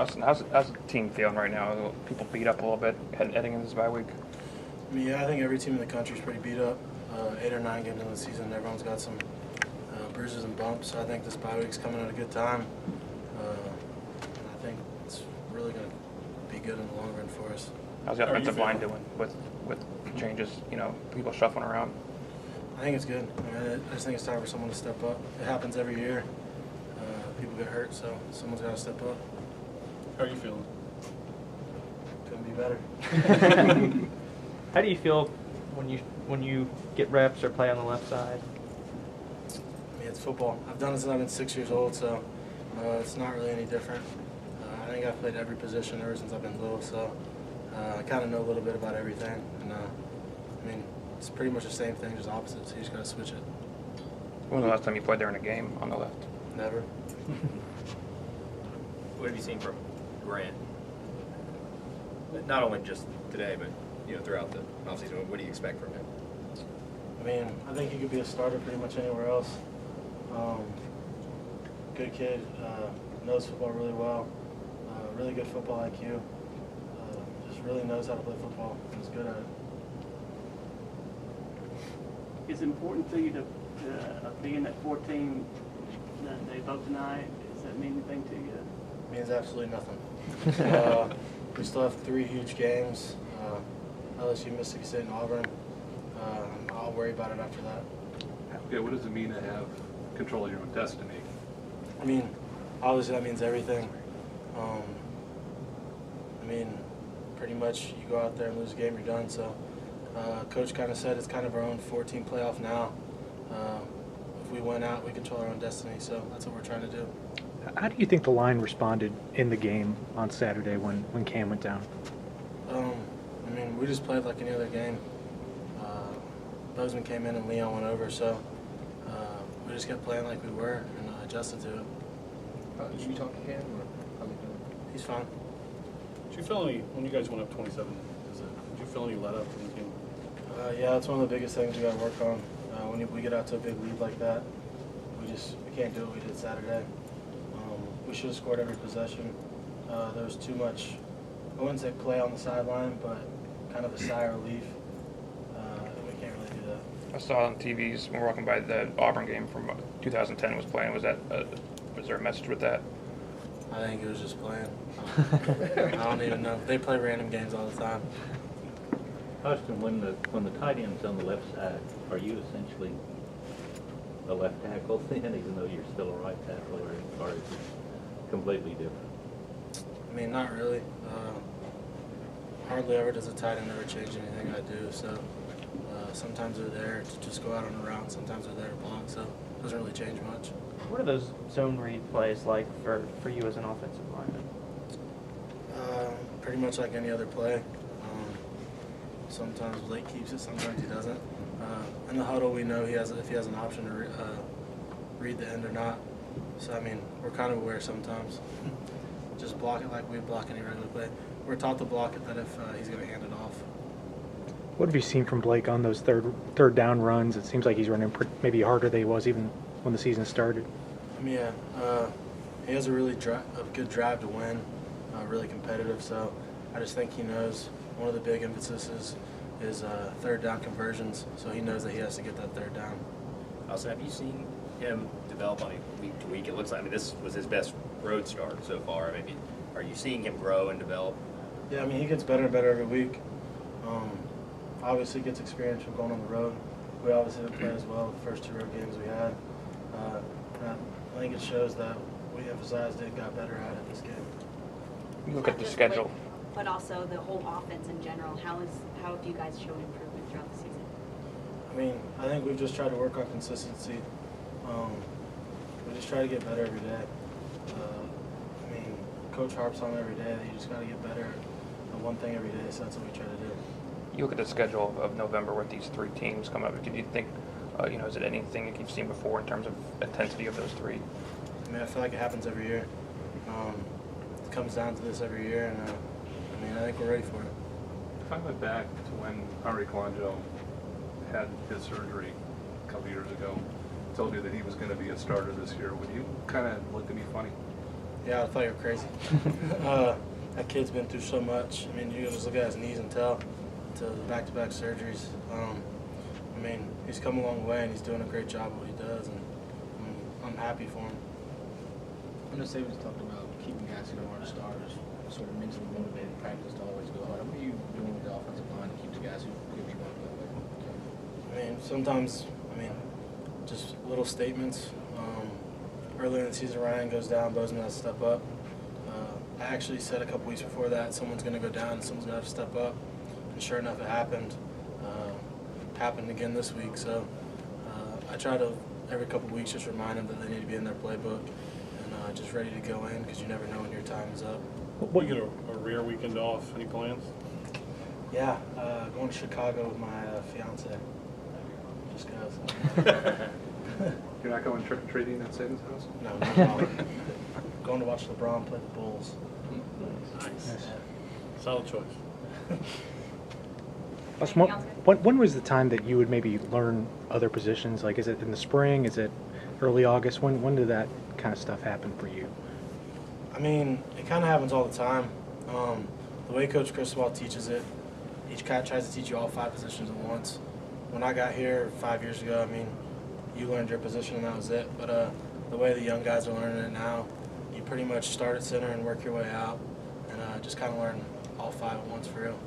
How's the team feeling right now? Are people beat up a little bit heading into this bye week? I mean, yeah, I think every team in the country is pretty beat up. 8 or 9 games in the season, everyone's got some bruises and bumps. So I think this bye week's coming at a good time. And I think it's really going to be good in the long run for us. How's the offensive line doing with changes? People shuffling around. I think it's good. I just think it's time for someone to step up. It happens every year. People get hurt, so someone's got to step up. How are you feeling? Couldn't be better. How do you feel when you get reps or play on the left side? I mean, it's football. I've done this since I've been 6 years old, so it's not really any different. I think I've played every position ever since I've been little, so I kind of know a little bit about everything. And I mean, it's pretty much the same thing, just opposite. So you just got to switch it. When was the last time you played there in a game on the left? Never. What have you seen from Grant? Not only just today, but throughout the offseason. What do you expect from him? I mean, I think he could be a starter pretty much anywhere else. Good kid, knows football really well, really good football IQ, just really knows how to play football and is good at it. It's important to you to be in that 14 that they vote tonight. Does that mean anything to you? It means absolutely nothing. We still have 3 huge games, LSU, Mississippi State, and Auburn. I'll worry about it after that. Yeah, what does it mean to have control of your own destiny? I mean, obviously that means everything. I mean, pretty much you go out there and lose a game, you're done. So Coach kind of said it's kind of our own 14 playoff now. If we win out, we control our own destiny. So that's what we're trying to do. How do you think the line responded in the game on Saturday when Cam went down? I mean, we just played like any other game. Bozeman came in and Leon went over, so we just kept playing like we were and adjusted to it. Did you talk to Cam, or how did you do? He's fine. Did you feel any, when you guys went up 27, did you feel any let up in the game? Yeah, that's one of the biggest things we got to work on. When we get out to a big lead like that, we can't do what we did Saturday. We should have scored every possession. There was too much, I wouldn't say play on the sideline, but kind of a sigh of relief. We can't really do that. I saw on TVs when we were walking by the Auburn game from 2010 was playing. Was there a message with that? I think it was just playing. I don't even know. They play random games all the time. Austin, when the tight end's on the left side, are you essentially a left tackle then, even though you're still a right tackle, or is it completely different? I mean, not really. Hardly ever does a tight end ever change anything I do. So sometimes they're there to just go out on a route. Sometimes they're there to block. So it doesn't really change much. What are those zone read plays like for you as an offensive lineman? Pretty much like any other play. Sometimes Blake keeps it, sometimes he doesn't. In the huddle, we know if he has an option to read the end or not. So, I mean, we're kind of aware sometimes. Just block it like we block any regular play. We're taught to block it that if he's going to hand it off. What have you seen from Blake on those third down runs? It seems like he's running maybe harder than he was even when the season started. I mean, yeah, he has a really good drive to win, really competitive. So I just think he knows one of the big emphases is third down conversions. So he knows that he has to get that third down. Also, have you seen him develop on a week to week? It looks like, I mean, this was his best road start so far. I mean, are you seeing him grow and develop? Yeah, I mean, he gets better and better every week. Obviously gets experience from going on the road. We obviously didn't play as well the first 2 road games we had. I think it shows that we emphasized it, got better at it this game. You look at the schedule. But also the whole offense in general. How have you guys shown improvement throughout the season? I mean, I think we've just tried to work on consistency. We just try to get better every day. I mean, Coach harps on every day that you just got to get better at one thing every day, so that's what we try to do. You look at the schedule of November with these 3 teams coming up. Do you think, is it anything that you've seen before in terms of intensity of those 3? I mean, I feel like it happens every year. It comes down to this every year, and I mean, I think we're ready for it. If I went back to when Henry Colangelo had his surgery a couple years ago, told you that he was going to be a starter this year, would you kind of look at me funny? Yeah, I thought you were crazy. That kid's been through so much. I mean, you can just look at his knees and tell to the back-to-back surgeries. I mean, he's come a long way and he's doing a great job at what he does, and I'm happy for him. I know Saban's talking about keeping guys who aren't starters sort of mentally motivated in practice to always go hard. What are you doing with the offensive line to keep the guys who could be going that way? I mean, sometimes, just little statements. Earlier in the season, Ryan goes down, Bozeman has to step up. I actually said a couple weeks before that someone's going to go down and someone's going to have to step up. And sure enough, it happened. Happened again this week. So I try to, every couple weeks, just remind them that they need to be in their playbook and just ready to go in, because you never know when your time is up. What, you get a rare weekend off? Any plans? Yeah, going to Chicago with my fiance. Just goes. You're not going trick-or-treating at Saban's house? No, not at all. Going to watch LeBron play the Bulls. Nice. Solid choice. When was the time that you would maybe learn other positions? Like, is it in the spring? Is it early August? When did that kind of stuff happen for you? I mean, it kind of happens all the time. The way Coach Cristobal teaches it, each cat tries to teach you all 5 positions at once. When I got here 5 years ago, I mean, you learned your position and that was it. But the way the young guys are learning it now, you pretty much start at center and work your way out, and just kind of learn all 5 at once for real.